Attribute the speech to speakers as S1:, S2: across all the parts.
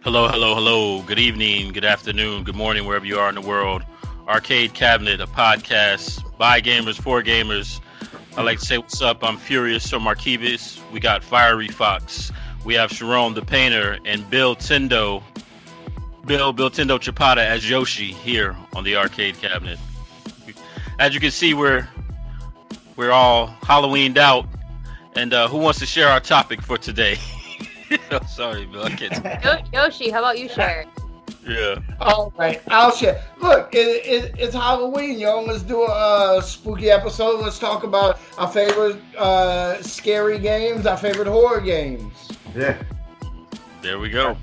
S1: Hello, hello, hello. Good evening, good afternoon, good morning, wherever you are in the world. Arcade Cabinet, a podcast by gamers for gamers. I like to say what's up. I'm Furyus or Markivus. We got Fieryfoxx. We have Scharonne the painter and Billtendo Chappetta as Yoshi here on the Arcade Cabinet. As you can see, we're all Halloweened out. And who wants to share our topic for today? Oh, sorry, Bill. I can't.
S2: Yoshi, how about you share?
S1: Yeah.
S3: All right, I'll share. Look, it's Halloween, yo. Let's do a spooky episode. Let's talk about our favorite scary games, our favorite horror games.
S4: Yeah.
S1: There we go.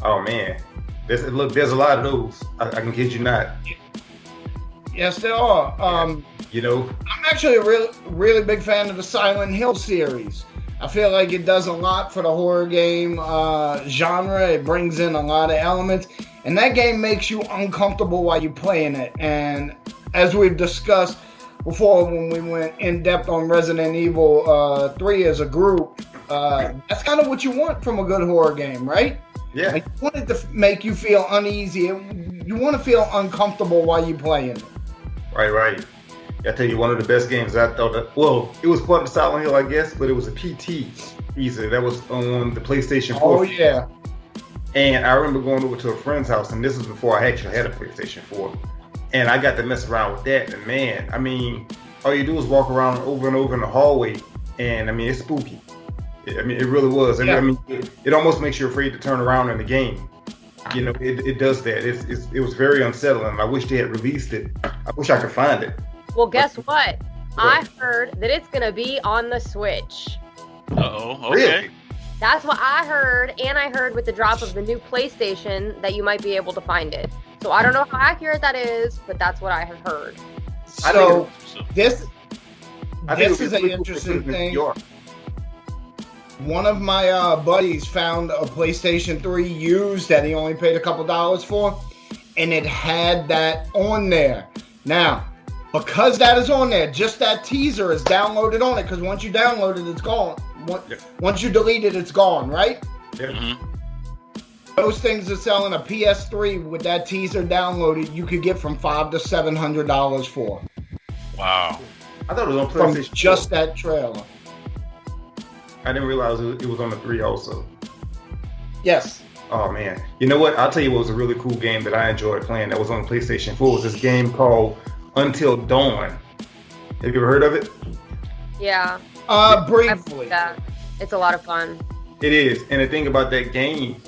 S4: Oh man, there's a lot of those. I can kid you not.
S3: Yes, there are. I'm actually a really big fan of the Silent Hill series. I feel like it does a lot for the horror game genre. It brings in a lot of elements. And that game makes you uncomfortable while you're playing it. And as we've discussed before when we went in depth on Resident Evil 3 as a group, that's kind of what you want from a good horror game, right?
S4: Yeah.
S3: Like, you want it to make you feel uneasy. You want to feel uncomfortable while you're playing it.
S4: Right. I tell you, one of the best games I thought that, well, it was part of Silent Hill, I guess, but it was a PT teaser that was on the PlayStation 4.
S3: Oh, yeah.
S4: And I remember going over to a friend's house, and this was before I actually had a PlayStation 4. And I got to mess around with that, and man, I mean, all you do is walk around over and over in the hallway, and I mean, it's spooky. I mean, it really was. And
S3: yeah.
S4: I mean, it almost makes you afraid to turn around in the game. You know, it does that. It was very unsettling. I wish they had released it. I wish I could find it.
S2: Well, guess what? I heard that it's going to be on the Switch.
S1: Uh-oh, okay.
S4: Really?
S2: That's what I heard, and I heard with the drop of the new PlayStation that you might be able to find it. So I don't know how accurate that is, but that's what I have heard.
S3: So this is an
S4: really
S3: interesting
S4: cool
S3: thing. One of my buddies found a PlayStation 3 used that he only paid a couple dollars for, and it had that on there. Now, because that is on there, just that teaser is downloaded on it, because once you download it, it's gone. Once you delete it, it's gone, right?
S4: Yeah.
S1: Mm-hmm.
S3: Those things are selling a PS3 with that teaser downloaded, you could get from $500 to $700 for.
S1: Wow.
S4: I thought it was on
S3: From
S4: PlayStation 4.
S3: just that trailer.
S4: I didn't realize it was on the 3 also.
S3: Yes.
S4: Oh man. You know what? I'll tell you what was a really cool game that I enjoyed playing that was on the PlayStation 4 was this game called Untitled Dawn. Have you ever heard of it?
S2: Yeah.
S3: Briefly.
S2: It's a lot of fun.
S4: It is. And the thing about that game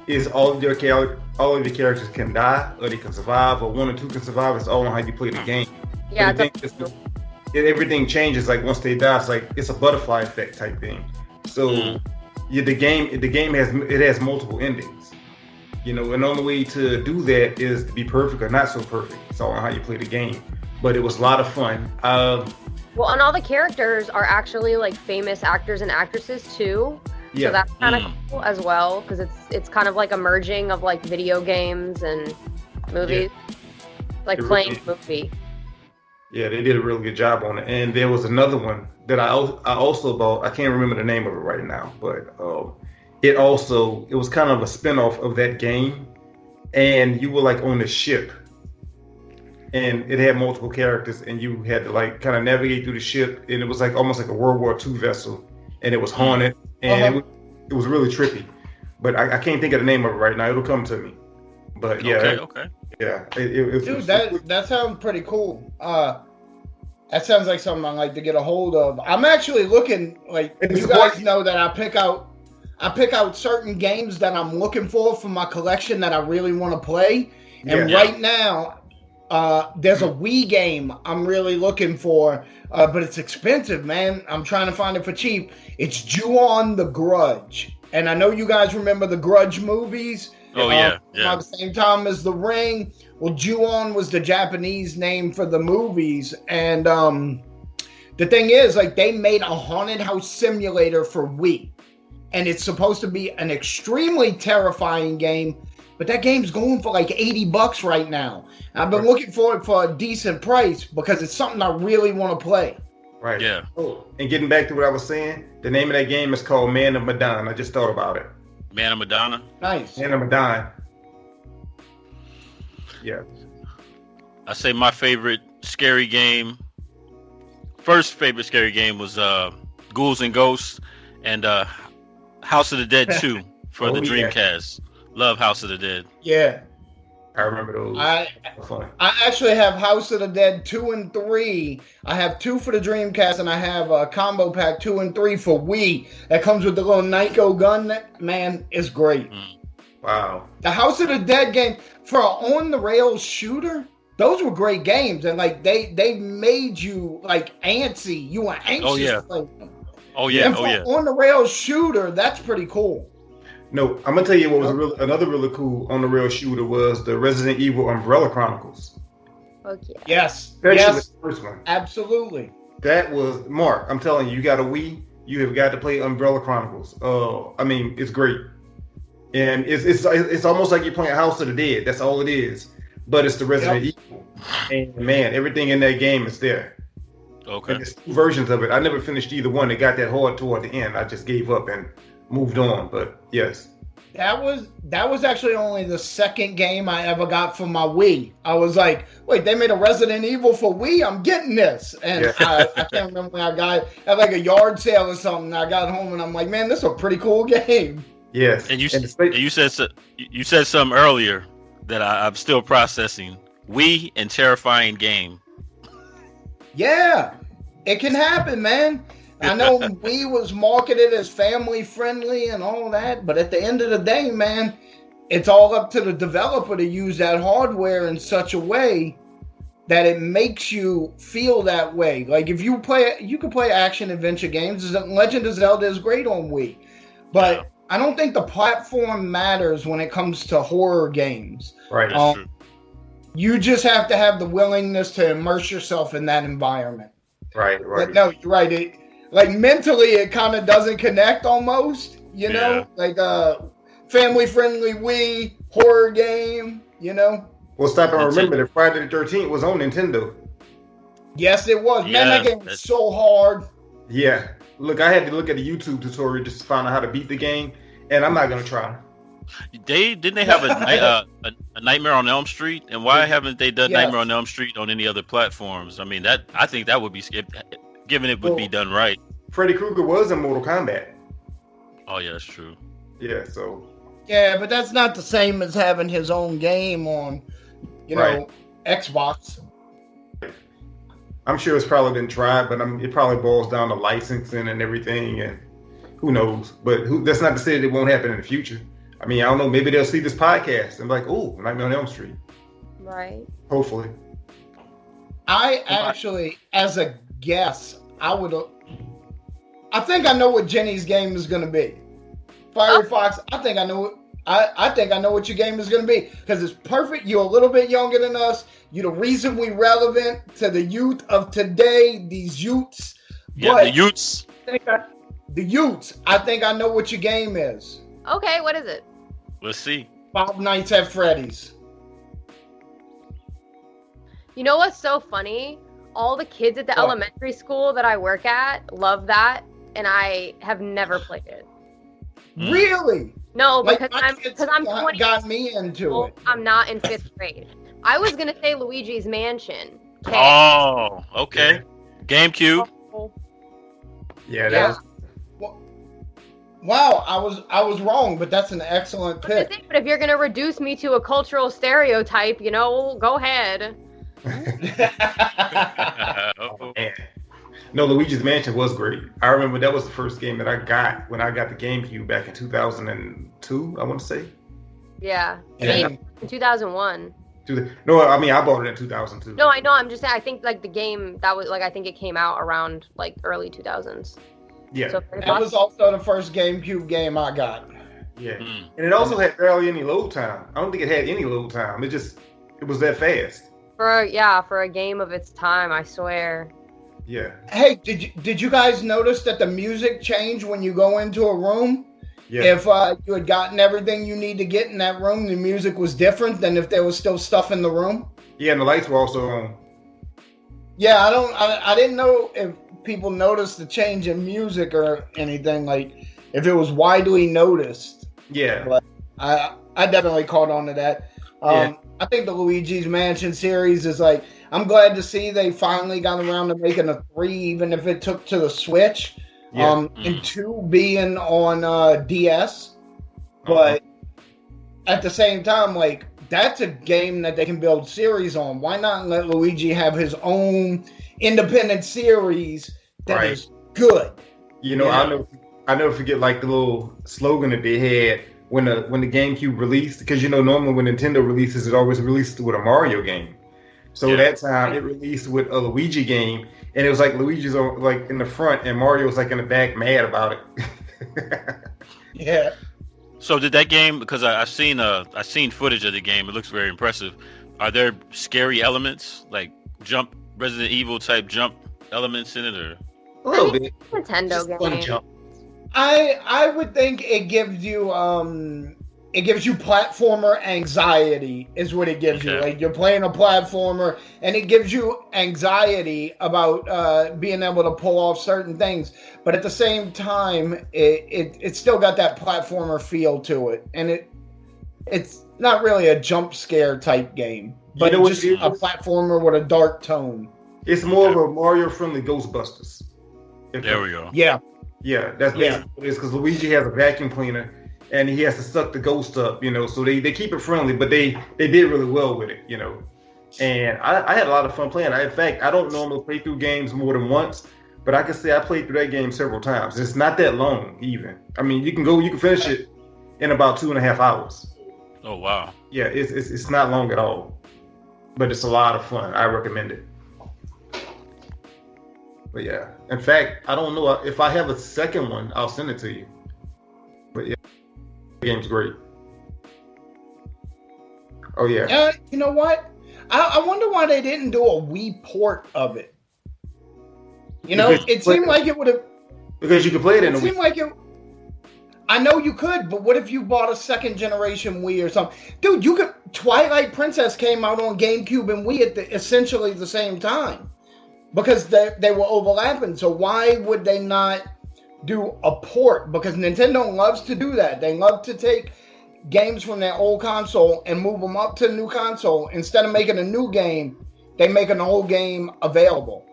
S4: is all of your characters can die, or they can survive, or one or two can survive. It's all on how you play the game.
S2: Yeah.
S4: Everything changes like once they die. It's a butterfly effect type thing. So the game has multiple endings. You know, and the only way to do that is to be perfect or not so perfect. It's all on how you play the game. But it was a lot of fun.
S2: Well, and all the characters are actually like famous actors and actresses too.
S4: Yeah.
S2: So that's kind of cool as well, because it's kind of like a merging of like video games and movies, like playing a movie.
S4: Yeah, they did a really good job on it. And there was another one that I also bought. I can't remember the name of it right now, but it was kind of a spinoff of that game. And you were like on the ship, and it had multiple characters, and you had to like kind of navigate through the ship, and it was like almost like a World War II vessel, and it was haunted, and it was really trippy. But I can't think of the name of it right now. It'll come to me. But yeah,
S1: Okay.
S4: yeah.
S3: Dude, that sounds pretty cool. That sounds like something I like to get a hold of. I'm actually looking, like, you guys know that I pick out certain games that I'm looking for my collection that I really want to play. And right now, there's a Wii game I'm really looking for, but it's expensive, man. I'm trying to find it for cheap. It's Ju-On the Grudge. And I know you guys remember the Grudge movies.
S1: Oh, yeah.
S3: At the same time as The Ring. Well, Ju-On was the Japanese name for the movies. And the thing is, like, they made a haunted house simulator for Wii. And it's supposed to be an extremely terrifying game. But that game's going for like $80 right now. And I've been looking for it for a decent price because it's something I really want to play.
S4: Right.
S1: Yeah.
S4: Oh, and getting back to what I was saying, the name of that game is called Man of Medan. I just thought about it.
S1: Man of Madonna.
S3: Nice.
S4: Man of Madonna. Yeah.
S1: I say my favorite scary game. First favorite scary game was Ghouls and Ghosts and House of the Dead 2 for the Dreamcast. Love House of the Dead.
S3: Yeah.
S4: I remember those.
S3: I actually have House of the Dead 2 and 3. I have 2 for the Dreamcast, and I have a combo pack 2 and 3 for Wii. That comes with the little Nyko gun. Man, it's great.
S4: Wow.
S3: The House of the Dead game for an on-the-rails shooter, those were great games, and like they made you like antsy. You were anxious.
S1: Oh yeah.
S3: Playing.
S1: Oh yeah.
S3: And for on-the-rails shooter, that's pretty cool.
S4: No, I'm gonna tell you what was another really cool on the rail shooter was the Resident Evil Umbrella Chronicles.
S2: Okay.
S3: Yes.
S4: Especially
S3: Yes.
S4: the first one.
S3: Absolutely.
S4: That was Mark. I'm telling you, you got a Wii. You have got to play Umbrella Chronicles. I mean, it's great, and it's almost like you're playing House of the Dead. That's all it is, but it's the Resident Evil, and man, everything in that game is there.
S1: Okay.
S4: And there's 2 versions of it. I never finished either one. It got that hard toward the end. I just gave up and moved on. But yes.
S3: That was actually only the second game I ever got for my Wii. I was like, wait, they made a Resident Evil for Wii? I'm getting this. And I can't remember when I got it at like a yard sale or something. I got home and I'm like, man, this is a pretty cool game.
S4: Yes.
S1: And you said something earlier that I'm still processing. Wii and terrifying game.
S3: Yeah, it can happen, man. I know Wii was marketed as family friendly and all that, but at the end of the day, man, it's all up to the developer to use that hardware in such a way that it makes you feel that way. Like if you can play action adventure games. Legend of Zelda is great on Wii, but I don't think the platform matters when it comes to horror games.
S4: Right.
S1: That's true.
S3: You just have to have the willingness to immerse yourself in that environment.
S4: Right.
S3: But no, you're right. Like mentally, it kind of doesn't connect almost, you know? Like family friendly Wii horror game, you know?
S4: Well, stop and remember that Friday the 13th was on Nintendo.
S3: Yes, it was. Man, that game was so hard.
S4: Yeah. Look, I had to look at the YouTube tutorial just to find out how to beat the game, and I'm not going to try.
S1: Didn't they have a Nightmare on Elm Street? And why haven't they done Nightmare on Elm Street on any other platforms? I mean, I think that would be skipped, given it would be done right.
S4: Freddy Krueger was in Mortal Kombat.
S1: Oh yeah, that's true.
S4: Yeah, so.
S3: Yeah, but that's not the same as having his own game on, you know, Xbox.
S4: I'm sure it's probably been tried, but it probably boils down to licensing and everything, and who knows? But that's not to say that it won't happen in the future. I mean, I don't know. Maybe they'll see this podcast and be like, "Oh, Nightmare on Elm Street."
S2: Right.
S4: Hopefully.
S3: I actually, as a guess, I think I know what Jenny's game is going to be. Fieryfoxx, I think I know. I think I know what your game is going to be because it's perfect. You're a little bit younger than us. You're the reasonably relevant to the youth of today. These youths.
S1: Yeah,
S3: but
S1: the youths.
S3: The youths. I think I know what your game is.
S2: Okay, what is it?
S1: Let's see.
S3: Five Nights at Freddy's.
S2: You know what's so funny? All the kids at the elementary school that I work at love that, and I have never played it.
S3: Really?
S2: No,
S3: Like,
S2: because I'm 20.
S3: Got me into it.
S2: I'm not in 5th grade. I was gonna say Luigi's Mansion.
S1: Oh, okay. GameCube.
S4: Yeah, that was.
S3: Wow, I was wrong, but that's an excellent pick.
S2: But if you're gonna reduce me to a cultural stereotype, you know, go ahead.
S1: Oh.
S4: Man. No, Luigi's Mansion was great. I remember that was the first game that I got when I got the GameCube back in 2002, I want to say.
S2: Yeah.
S3: Yeah.
S2: In 2001.
S4: No, I mean, I bought it in 2002.
S2: No, I know. I'm just saying. I think like the game that was like I think it came out around like early 2000s.
S4: Yeah.
S2: So
S3: That was also the first GameCube game I got.
S4: Yeah. And it also had barely any load time. I don't think it had any load time. It was that fast.
S2: For a game of its time, I swear.
S4: Yeah.
S3: Hey, did you guys notice that the music changed when you go into a room?
S4: Yeah.
S3: If you had gotten everything you need to get in that room, the music was different than if there was still stuff in the room.
S4: Yeah, and the lights were also on.
S3: Yeah, I didn't know if people noticed the change in music or anything, like if it was widely noticed.
S4: Yeah.
S3: But I definitely caught on to that. I think the Luigi's Mansion series is like, I'm glad to see they finally got around to making a 3, even if it took to the Switch. And 2 being on DS. But at the same time, like, that's a game that they can build series on. Why not let Luigi have his own independent series that is good?
S4: You know, I'll never forget like the little slogan that they had when the GameCube released, because you know normally when Nintendo releases, it always releases with a Mario game. So that time it released with a Luigi game, and it was like Luigi's on, like in the front and Mario was like in the back, mad about it.
S3: Yeah.
S1: So did that game? Because I've seen footage of the game. It looks very impressive. Are there scary elements like Resident Evil type jump elements in it, or
S4: a little bit?
S2: Nintendo game.
S4: Jump.
S3: I would think it gives you platformer anxiety is what it gives you. Like you're playing a platformer and it gives you anxiety about being able to pull off certain things. But at the same time, it still got that platformer feel to it. And it's not really a jump scare type game, but it's just a platformer with a dark tone.
S4: It's more of a Mario friendly Ghostbusters.
S1: There we go.
S3: Yeah.
S4: Yeah, that's basically what it is, because Luigi has a vacuum cleaner and he has to suck the ghost up, you know, so they keep it friendly, but they did really well with it, you know. And I had a lot of fun playing. In fact, I don't normally play through games more than once, but I can say I played through that game several times. It's not that long even. I mean, you can finish it in about 2.5 hours.
S1: Oh wow.
S4: Yeah, it's not long at all. But it's a lot of fun. I recommend it. But yeah, in fact, I don't know if I have a second one, I'll send it to you. But yeah, the game's great. Oh yeah.
S3: You know what? I wonder why they didn't do a Wii port of it. You know, it seemed like it would have.
S4: Because you could play it in a Wii.
S3: It seemed like it. I know you could, but what if you bought a second generation Wii or something? Dude, you could. Twilight Princess came out on GameCube and Wii at essentially the same time. Because they were overlapping, so why would they not do a port? Because Nintendo loves to do that. They love to take games from their old console and move them up to the new console. Instead of making a new game, they make an old game available.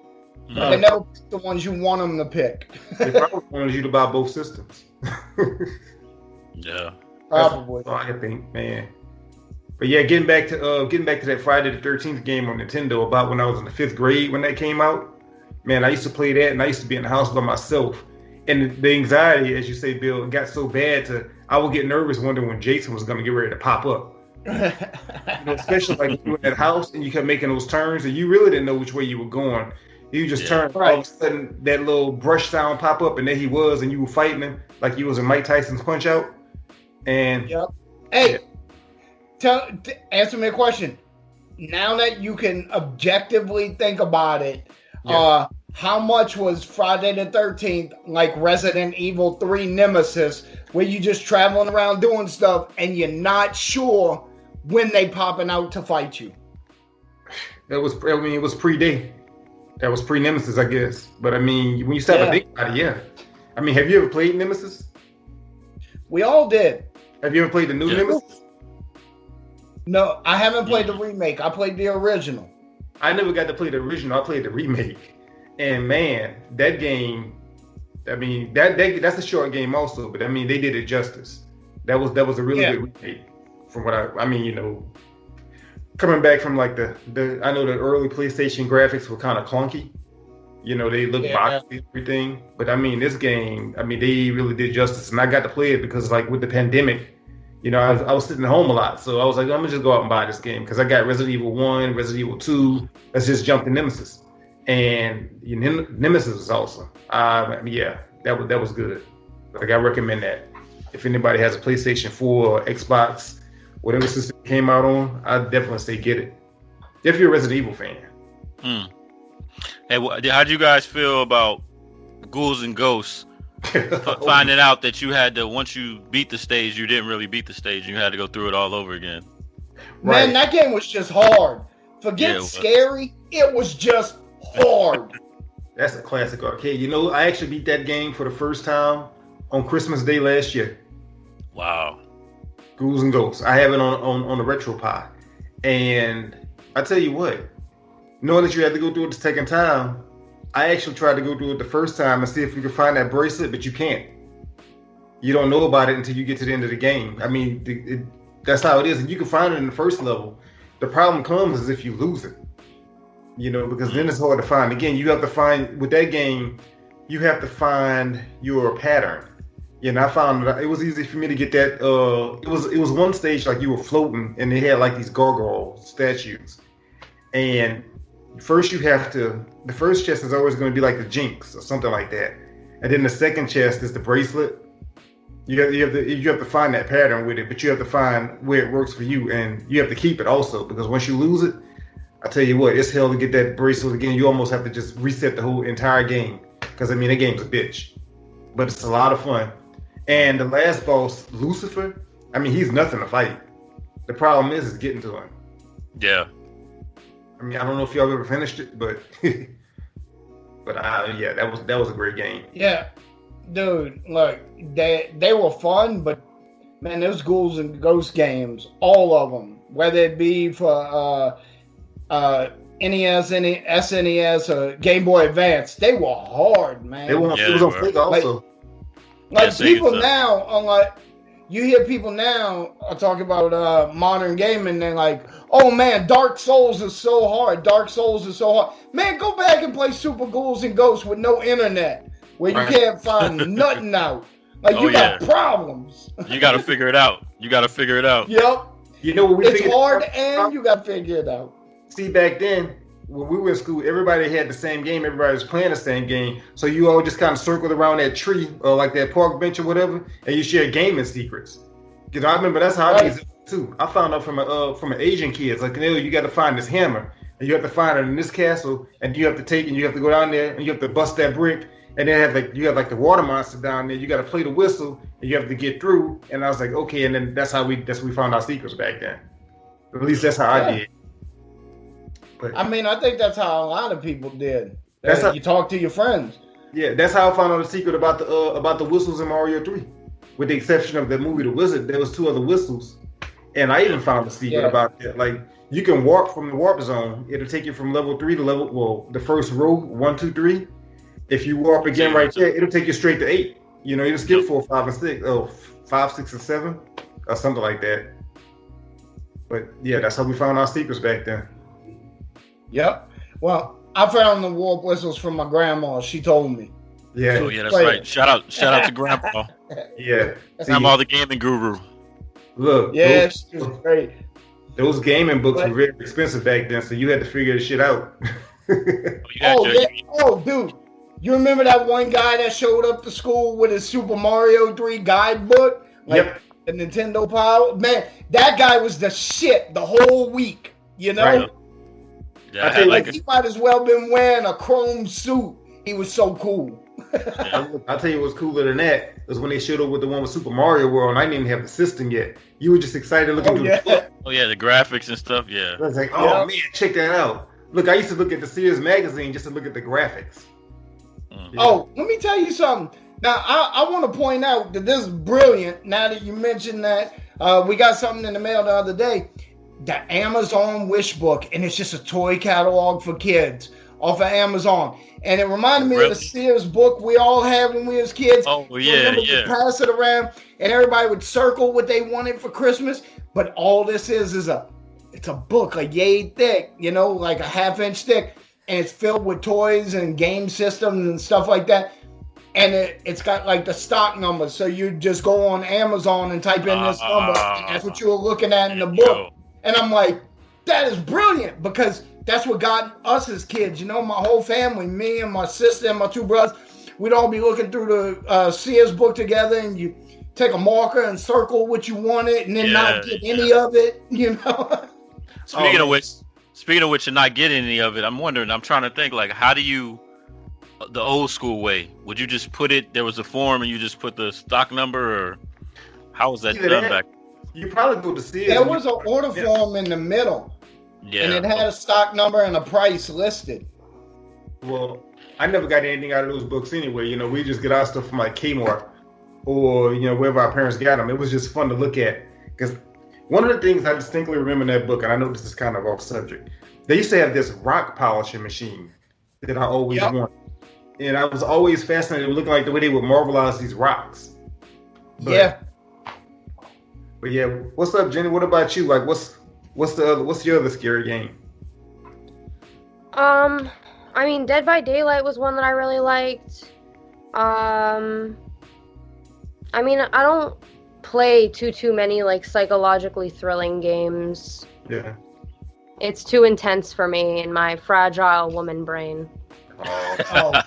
S3: But they never pick the ones you want them to pick.
S4: They probably wanted you to buy both systems.
S1: Yeah.
S3: Probably.
S4: I think, man. But yeah, getting back to that Friday the 13th game on Nintendo, about when I was in the 5th grade when that came out, man, I used to play that, and I used to be in the house by myself. And the anxiety, as you say, Bill, got so bad I would get nervous wondering when Jason was going to get ready to pop up. You know, especially like you were in that house and you kept making those turns and you really didn't know which way you were going. You just turned, all of a sudden that little brush sound pop up, and there he was, and you were fighting him like you was in Mike Tyson's Punch Out. And
S3: hey. Answer me a question. Now that you can objectively think about it, how much was Friday the 13th like Resident Evil 3 Nemesis, where you just traveling around doing stuff and you're not sure when they popping out to fight you?
S4: It was pre-day. That was pre-Nemesis, I guess. But I mean, when you start to think about it, I mean, have you ever played Nemesis?
S3: We all did.
S4: Have you ever played the new Nemesis?
S3: No, I haven't played the remake. I played the original.
S4: I never got to play the original. I played the remake. And man, that game, I mean, that's a short game also, but I mean, they did it justice. That was a really good remake. From what I mean, you know, coming back from like the I know the early PlayStation graphics were kind of clunky. You know, they look boxy and everything. But I mean, this game, I mean, they really did justice. And I got to play it because like with the pandemic, you know, I was sitting home a lot. So I was like, I'm going to just go out and buy this game because I got Resident Evil 1, Resident Evil 2. Let's just jump to Nemesis. And Nemesis was awesome. Yeah, that was good. Like, I recommend that. If anybody has a PlayStation 4 or Xbox, whatever system it came out on, I'd definitely say get it. If you're a Resident Evil fan.
S1: Hey, how'd you guys feel about Ghouls and Ghosts? Finding out that you had to, once you beat the stage, you didn't really beat the stage. You had to go through it all over again.
S3: Man, that game was just hard. Forget scary. It was just hard.
S4: That's a classic arcade. You know, I actually beat that game for the first time on Christmas Day last year.
S1: Wow.
S4: Ghouls and Ghosts. I have it on the RetroPie. And I tell you what, knowing that you had to go through it the second time, I actually tried to go through it the first time and see if you could find that bracelet, but you can't. You don't know about it until you get to the end of the game. I mean, that's how it is. And you can find it in the first level. The problem comes is if you lose it. You know, because then it's hard to find. Again, you have to find, with that game, you have to find your pattern. You know, I found it was easy for me to get that. It was one stage like you were floating and they had like these gargoyle statues. And first the first chest is always going to be like the Jinx or something like that. And then the second chest is the bracelet. You have to find that pattern with it, but you have to find where it works for you, and you have to keep it also, because once you lose it, I tell you what, it's hell to get that bracelet again. You almost have to just reset the whole entire game, because I mean, that game's a bitch, but it's a lot of fun. And the last boss, Lucifer, I mean, he's nothing to fight. The problem is getting to him.
S1: Yeah.
S4: I mean, I don't know if y'all ever finished it, but yeah, that was a great game.
S3: Yeah, dude, look, they were fun, but man, those Ghouls and Ghosts games, all of them, whether it be for NES, SNES, or Game Boy Advance, they were hard, man.
S4: It was on Sega also.
S3: Like people now, unlike you hear people now talking about modern gaming, they're like, "Oh man, Dark Souls is so hard. Dark Souls is so hard." Man, go back and play Super Ghouls and Ghosts with no internet, where you can't find nothing out. Like you got problems.
S1: You got to figure it out.
S3: Yep.
S4: You know what
S3: it's hard, and you got to figure it out.
S4: See, back then, when we were in school, everybody had the same game. Everybody was playing the same game. So you all just kind of circled around that tree or like that park bench or whatever, and you shared gaming secrets. You know, I remember that's how I did it too. I found out from an Asian kids, like, you got to find this hammer, and you have to find it in this castle, and you have to go down there, and you have to bust that brick, and then you have the water monster down there. You got to play the whistle, and you have to get through. And I was like, okay, and then that's how we found our secrets back then. At least that's how I did. But,
S3: I mean, I think that's how a lot of people did.
S4: That's how
S3: you talk to your friends.
S4: Yeah, that's how I found out the secret about the whistles in Mario 3. With the exception of the movie The Wizard, there was 2 other whistles, and I even found the secret about that. Like, you can warp from the warp zone. It'll take you from level 3 to the first row, 1, 2, 3. If you warp again right there, it'll take you straight to 8. You know, you'll skip 4, 5, and 6. 5, 6, and 7, or something like that. But yeah, that's how we found our secrets back then.
S3: Yep. Well, I found the warp whistles from my grandma. She told me.
S4: Yeah.
S1: Oh yeah, that's right. Shout out to Grandpa.
S4: Yeah.
S1: Grandma, the gaming guru.
S4: Look.
S3: Yeah, she was great.
S4: Those gaming books were very expensive back then, so you had to figure this shit out.
S3: Oh, dude. You remember that one guy that showed up to school with his Super Mario 3 guidebook?
S4: Yep.
S3: The Nintendo Power? Man, that guy was the shit the whole week, you know?
S1: Right. Yeah,
S3: he might as well been wearing a chrome suit. He was so cool.
S4: I'll tell you what's cooler than that is when they showed up with the one with Super Mario World, and I didn't even have the system yet. You were just excited looking through the book.
S1: Oh yeah, the graphics and stuff, yeah.
S4: I was like, man, check that out. Look, I used to look at the Sears magazine just to look at the graphics.
S3: Yeah. Oh, let me tell you something. Now, I want to point out that this is brilliant. Now that you mentioned that, we got something in the mail the other day. The Amazon Wish Book, and it's just a toy catalog for kids off of Amazon. And it reminded me of the Sears book we all had when we was kids.
S1: Oh, yeah.
S3: You pass it around, and everybody would circle what they wanted for Christmas. But all this is it's a book, a yay thick, like a 1/2 inch thick. And it's filled with toys and game systems and stuff like that. And it's got like the stock numbers. So you just go on Amazon and type in this number. And that's what you were looking at in the book. And I'm like, that is brilliant, because that's what got us as kids. My whole family, me and my sister and my 2 brothers, we'd all be looking through the Sears book together, and you take a marker and circle what you wanted and then not get any of it,
S1: Speaking of which, and not getting any of it, I'm trying to think, like, how do you, the old school way, would you just put it, there was a form and you just put the stock number, or how was that done back?
S4: You probably go to Sears.
S3: There was an order form in the middle. Yeah. And it had a stock number and a price listed.
S4: Well, I never got anything out of those books anyway. We just get our stuff from like Kmart or, wherever our parents got them. It was just fun to look at. Because one of the things I distinctly remember in that book, and I know this is kind of off subject, they used to have this rock polishing machine that I always wanted. And I was always fascinated with looking like the way they would marbleize these rocks. But yeah, what's up, Jenny? What about you? Like, what's your other scary game?
S2: I mean, Dead by Daylight was one that I really liked. I mean, I don't play too many like psychologically thrilling games.
S4: Yeah.
S2: It's too intense for me in my fragile woman brain.
S4: But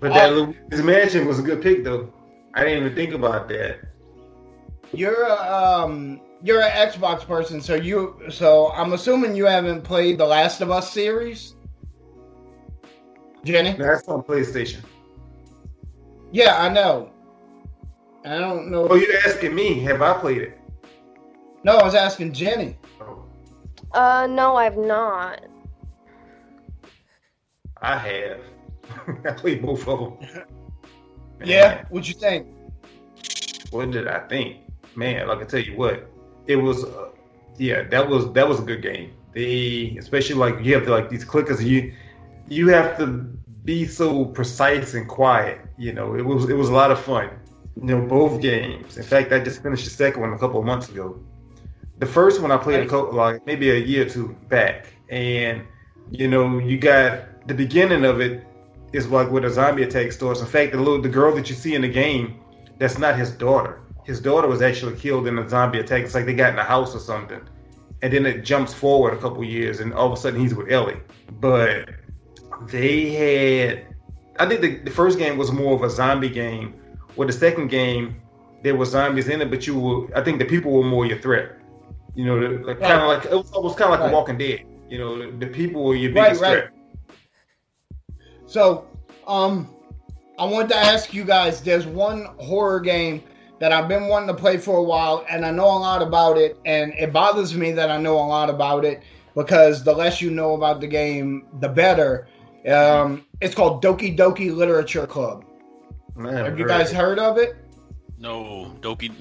S4: that Luigi's Mansion was a good pick, though. I didn't even think about that.
S3: You're an Xbox person, so I'm assuming you haven't played the Last of Us series, Jenny?
S4: That's on PlayStation.
S3: Yeah, I know. I don't know.
S4: Oh, you're asking me? Have I played it?
S3: No, I was asking Jenny.
S4: Oh.
S2: No, I've not.
S4: I have. I played both of them.
S3: Yeah, what'd you think?
S4: What did I think? Man, like I tell you what, it was. That was a good game. Especially like you have to like these clickers. You have to be so precise and quiet. You know, it was a lot of fun. You know, both games. In fact, I just finished the second one a couple of months ago. The first one I played like maybe a year or two back, and you know, you got the beginning of it is like where the zombie attack starts. In fact, the girl that you see in the game, that's not his daughter. His daughter was actually killed in a zombie attack. It's like they got in a house or something, and then it jumps forward a couple years, and all of a sudden he's with Ellie. But they had, I think the first game was more of a zombie game. Where the second game, there were zombies in it, but I think the people were more your threat. You know, like kind of like it was kind of like a Walking Dead. You know, the people were your biggest threat.
S3: So, I wanted to ask you guys. There's one horror game that I've been wanting to play for a while, and I know a lot about it, and it bothers me that I know a lot about it because the less you know about the game, the better. It's called Doki Doki Literature Club.
S4: Man,
S3: have you guys heard of it?
S1: No, Doki.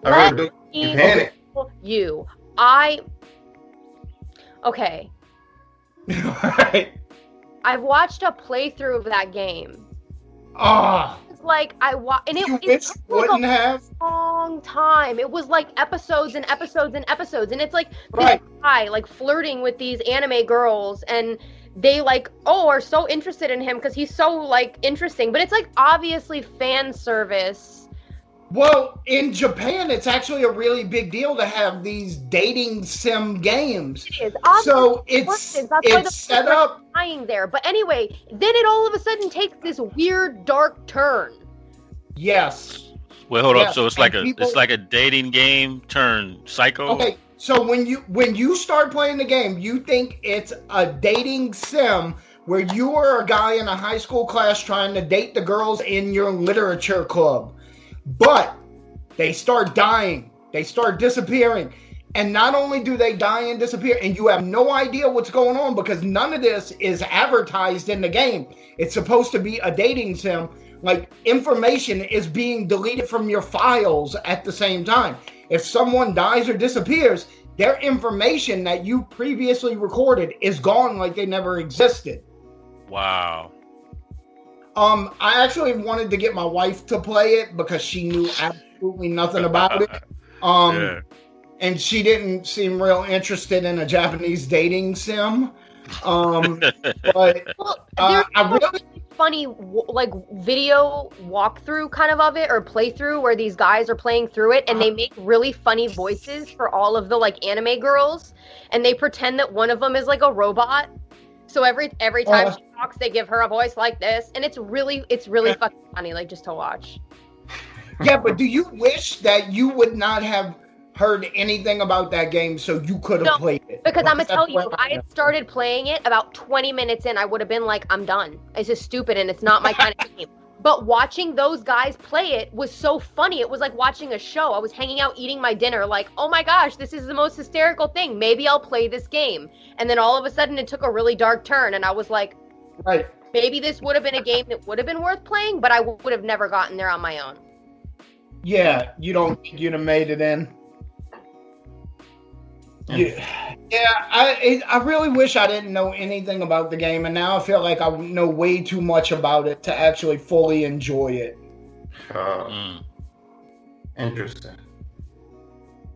S4: I heard Doki Panic.
S2: Okay.
S3: Right.
S2: I've watched a playthrough of that game. It's like and it took a long time. It was like episodes and episodes and episodes, and it's like this guy like flirting with these anime girls, and they like are so interested in him because he's so like interesting, but it's like obviously fan service.
S3: Well, in Japan, it's actually a really big deal to have these dating sim games.
S2: It is.
S3: So it's set up
S2: lying there. But anyway, then it all of a sudden takes this weird dark turn.
S3: Yes.
S1: Wait, hold up. So it's like a dating game turned psycho.
S3: Okay. So when you start playing the game, you think it's a dating sim where you are a guy in a high school class trying to date the girls in your literature club. But they start dying. They start disappearing. And not only do they die and disappear, and you have no idea what's going on because none of this is advertised in the game. It's supposed to be a dating sim. Like, information is being deleted from your files at the same time. If someone dies or disappears, their information that you previously recorded is gone like they never existed.
S1: Wow.
S3: I actually wanted to get my wife to play it because she knew absolutely nothing about it. And she didn't seem real interested in a Japanese dating sim. But I really
S2: funny like video walkthrough kind of it or playthrough where these guys are playing through it and they make really funny voices for all of the like anime girls, and they pretend that one of them is like a robot. So every time she talks, they give her a voice like this, and it's really fucking funny, like just to watch.
S3: Yeah, but do you wish that you would not have heard anything about that game so you could have played it?
S2: Because I'm gonna tell you, if I had started playing it about 20 minutes in, I would have been like, I'm done. It's just stupid and it's not my kind of game. But watching those guys play it was so funny. It was like watching a show. I was hanging out eating my dinner like, oh my gosh, this is the most hysterical thing. Maybe I'll play this game. And then all of a sudden it took a really dark turn and I was like,
S3: right,
S2: maybe this would have been a game that would have been worth playing, but I would have never gotten there on my own.
S3: Yeah, you don't think you'd have made it in? Yeah, I really wish I didn't know anything about the game, and now I feel like I know way too much about it to actually fully enjoy it.
S4: Interesting.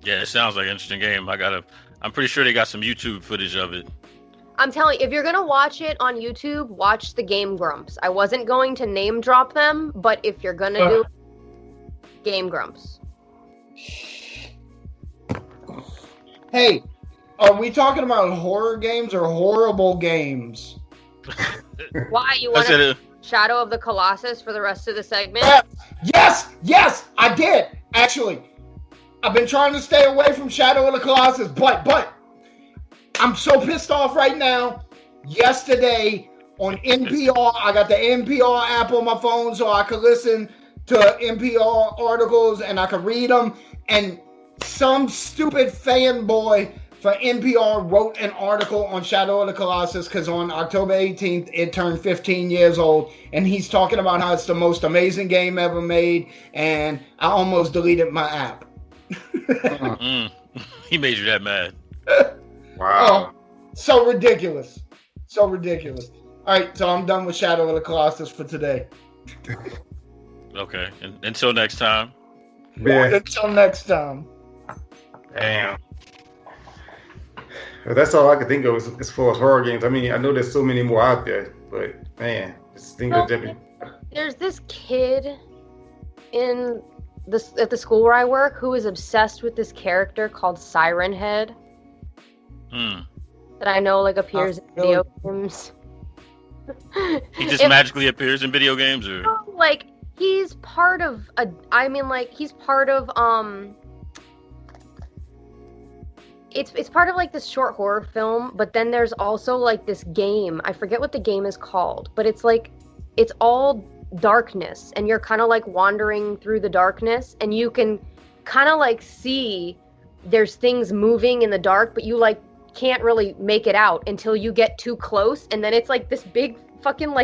S1: Yeah, it sounds like an interesting game. I'm pretty sure they got some YouTube footage of it.
S2: I'm telling you, if you're gonna watch it on YouTube, watch the Game Grumps. I wasn't going to name drop them, but if you're gonna do Game Grumps.
S3: Hey, are we talking about horror games or horrible games?
S2: Why, you want to Shadow of the Colossus for the rest of the segment?
S3: Yes, I did. Actually, I've been trying to stay away from Shadow of the Colossus, but I'm so pissed off right now. Yesterday on NPR, I got the NPR app on my phone so I could listen to NPR articles and I could read them. And some stupid fanboy for NPR wrote an article on Shadow of the Colossus because on October 18th, it turned 15 years old. And he's talking about how it's the most amazing game ever made. And I almost deleted my app.
S1: He made you that mad.
S4: Wow.
S3: Oh, so ridiculous. So ridiculous. All right, so I'm done with Shadow of the Colossus for today.
S1: Okay, until next time.
S4: Yeah.
S3: Until next time.
S4: Damn. Well, that's all I could think of as far as horror games. I mean, I know there's so many more out there, but man,
S2: there's this kid at the school where I work who is obsessed with this character called Siren Head. That I know appears in video games.
S3: He
S1: just magically appears in video games, or
S2: he's part of he's part of it's part of this short horror film, but then there's also this game. I forget what the game is called, but it's all darkness, and you're kind of wandering through the darkness, and you can kind of see there's things moving in the dark, but you can't really make it out until you get too close, and then it's this big fucking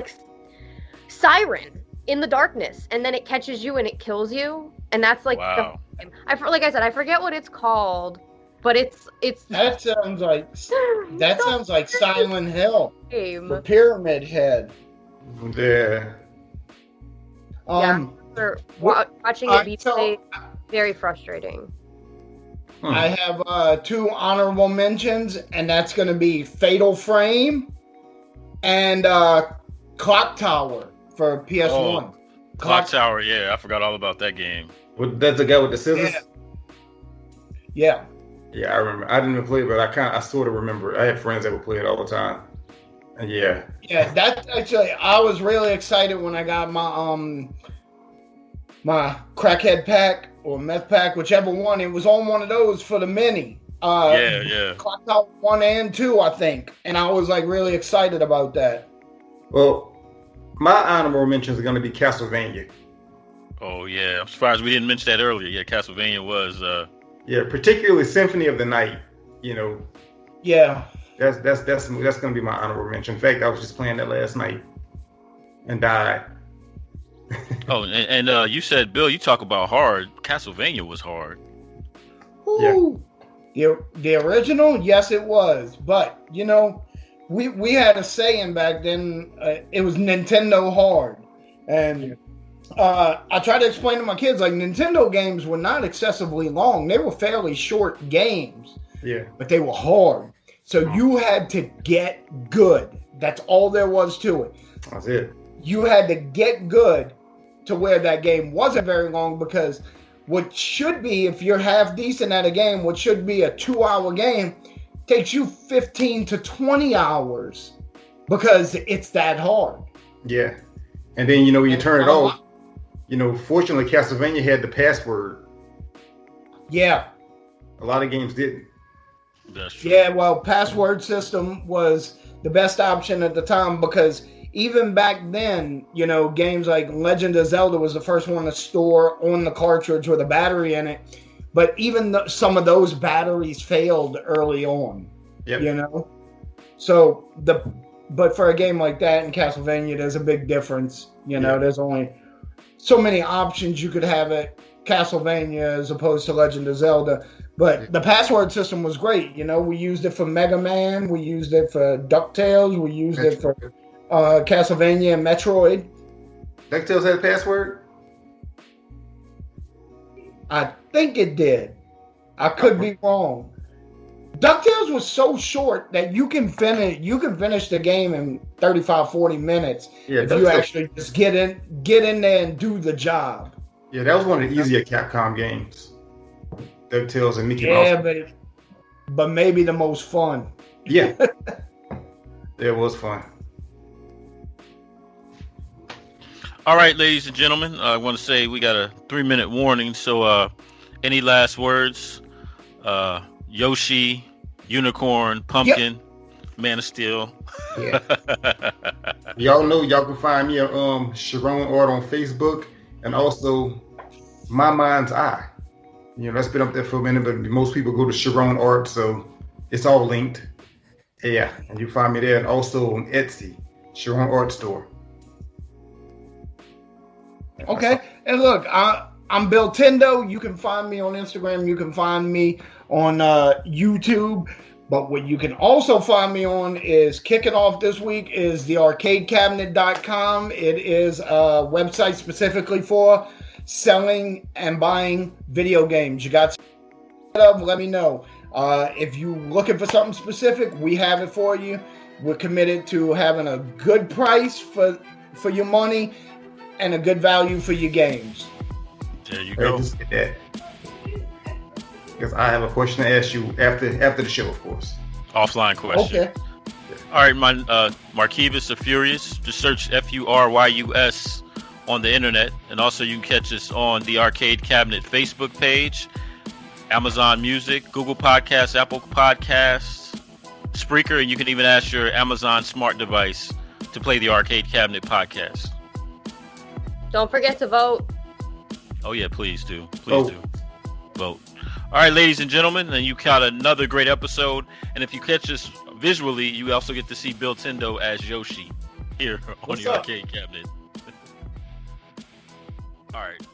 S2: siren in the darkness, and then it catches you and it kills you, and that's
S1: wow.
S2: like I said, I forget what it's called, but it's
S3: that sounds like Silent Hill for Pyramid Head.
S4: Yeah.
S2: Watching it be played, very frustrating.
S3: I have 2 honorable mentions, and that's going to be Fatal Frame and Clock Tower for PS1.
S1: Oh, Clock Tower, yeah, I forgot all about that game.
S4: That's the guy with the scissors?
S3: Yeah.
S4: Yeah, I remember. I didn't even play it, but I sort of remember. I had friends that would play it all the time. And yeah.
S3: Yeah, that's actually, I was really excited when I got my my crackhead pack or meth pack, whichever one. It was on one of those for the mini.
S1: Yeah.
S3: Clock Tower 1 and 2, I think. And I was really excited about that.
S4: Well, my honorable mentions are going to be Castlevania.
S1: Oh, yeah. I'm surprised we didn't mention that earlier. Yeah, Castlevania was...
S4: Yeah, particularly Symphony of the Night,
S3: Yeah.
S4: That's going to be my honorable mention. In fact, I was just playing that last night and died.
S1: Oh, and you said, Bill, you talk about hard. Castlevania was hard.
S3: Ooh. Yeah. The original, yes, it was. But, we had a saying back then, it was Nintendo hard. And I try to explain to my kids, Nintendo games were not excessively long. They were fairly short games.
S4: Yeah. But
S3: they were hard. So you had to get good. That's all there was to it.
S4: That's it.
S3: You had to get good to where that game wasn't very long, because what should be, if you're half decent at a game, what should be a 2-hour game takes you 15 to 20 hours because it's that hard.
S4: Yeah. And then, when you turn it off, fortunately, Castlevania had the password.
S3: Yeah.
S4: A lot of games didn't.
S1: That's true.
S3: Yeah, well, password system was the best option at the time, because even back then, games like Legend of Zelda was the first one to store on the cartridge with a battery in it. But even some of those batteries failed early on.
S4: Yep.
S3: So but for a game like that in Castlevania, there's a big difference. There's only so many options you could have it Castlevania as opposed to Legend of Zelda. But the password system was great. You know, we used it for Mega Man. We used it for DuckTales. We used it for Castlevania and Metroid.
S4: DuckTales had a password?
S3: I think it did. I could be wrong. DuckTales was so short that you can finish the game in 35, 40 minutes if you actually just get in there and do the job.
S4: Yeah, that was one of the easier Capcom games. DuckTales and Mickey Mouse.
S3: Yeah, but maybe the most fun.
S4: Yeah. It was fun.
S1: All right, ladies and gentlemen, I want to say we got a 3-minute warning. So any last words? Yoshi, Unicorn, Pumpkin, Man of Steel.
S4: Yeah. Y'all know y'all can find me at Scharonne Art on Facebook, and also My Mind's Eye. You know, that's been up there for a minute, but most people go to Scharonne Art, so it's all linked. Yeah, and you find me there, and also on Etsy, Scharonne Art Store.
S3: Okay, and look, I'm Billtendo. You can find me on Instagram. You can find me on YouTube. But what you can also find me on is kicking off this week is the arcadecabinet.com. It is a website specifically for selling and buying video games. You got up, let me know. If you're looking for something specific, we have it for you. We're committed to having a good price for your money and a good value for your games.
S1: There you go.
S4: Just get that. Because I have a question to ask you after the show, of course.
S1: Offline question.
S3: Okay.
S1: All right, my Markivus of Furyus. Just search Furys on the internet, and also you can catch us on the Arcade Cabinet Facebook page, Amazon Music, Google Podcasts, Apple Podcasts, Spreaker, and you can even ask your Amazon smart device to play the Arcade Cabinet podcast.
S2: Don't forget to vote.
S1: Oh yeah, please do. Please do. Vote. All right, ladies and gentlemen, and you caught another great episode. And if you catch us visually, you also get to see Billtendo as Yoshi here on the Arcade Cabinet. All right.